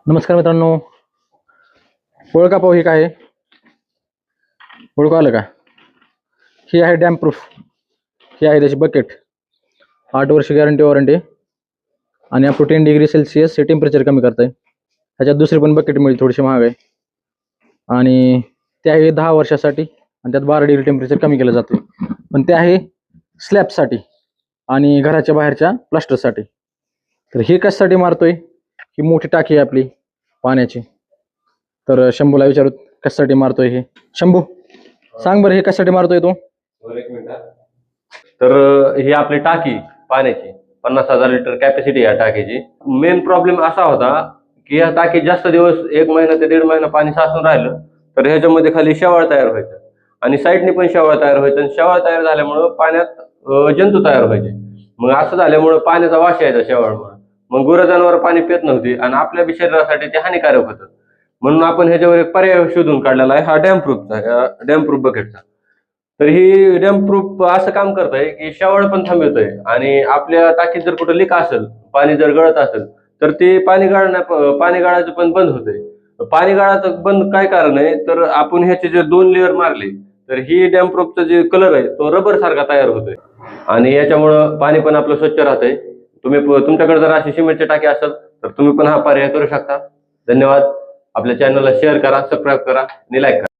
नमस्कार मित्रांनो. ओळखा पाहू हे काय आहे? ओळखू आलं का? ही आहे डॅम प्रूफ. ही आहे त्याची बकेट. 8 वर्ष गॅरंटी वॉरंटी आणि अप टू 10 डिग्री सेल्सिअस हे टेम्परेचर कमी करता आहे. ह्याच्यात दुसरी पण बकेट मिळेल, थोडीशी महाग आहे आणि ते आहे 10 वर्षासाठी आणि त्यात 12 डिग्री टेम्परेचर कमी केलं जाते. पण ते आहे स्लॅबसाठी आणि घराच्या बाहेरच्या प्लास्टरसाठी. तर हे कशासाठी मारतोय? ही मोठी टाकी आहे आपली पाण्याची. तर शंभूला विचारू कशासाठी मारतोय हे. शंभू, सांग बरं, हे कशासाठी मारतोय तू? एक मिनिट. तर ही आपली टाकी पाण्याची 50,000 लिटर कॅपॅसिटी या टाकीची. मेन प्रॉब्लेम असा होता की या टाकीत जास्त दिवस 1 महिना ते 1.5 महिना पाणी साचून राहिलं तर ह्याच्यामध्ये खाली शेवाळ तयार व्हायचं आणि साईडने पण शेवाळ तयार व्हायचं. आणि शेवाळ तयार झाल्यामुळं पाण्यात जंतू तयार व्हायचे. मग असं झाल्यामुळं पाण्याचा वास यायचा शेवाळमुळे. मग गुरंजनावर पाणी पित नव्हती आणि आपल्या बी शरीरासाठी ते हानिकारक होतं. म्हणून आपण ह्याच्यावर एक पर्याय शोधून काढलेला आहे, हा डॅम प्रूफ बकेटचा. तर ही डॅम प्रूफ असं काम करत आहे की शेवाळ पण थांबवतोय आणि आपल्या टाकीत जर कुठं लीक असेल, पाणी जर गळत असेल तर ते पाणी गाळायचं पण बंद होतंय. पाणी गाळाचं बंद काय कारण आहे, तर आपण ह्याचे जे 2 लेअर मारले तर ही डॅम प्रूफचा जे कलर आहे तो रबर सारखा तयार होतोय आणि याच्यामुळं पाणी पण आपलं स्वच्छ राहतंय. तुमच्याकडे जर अशी सिमेंटची टाकी असेल तर तुम्ही पण हा पर्याय करू शकता. धन्यवाद. आपल्या चॅनलला शेअर करा, सबस्क्राईब करा आणि लाईक करा.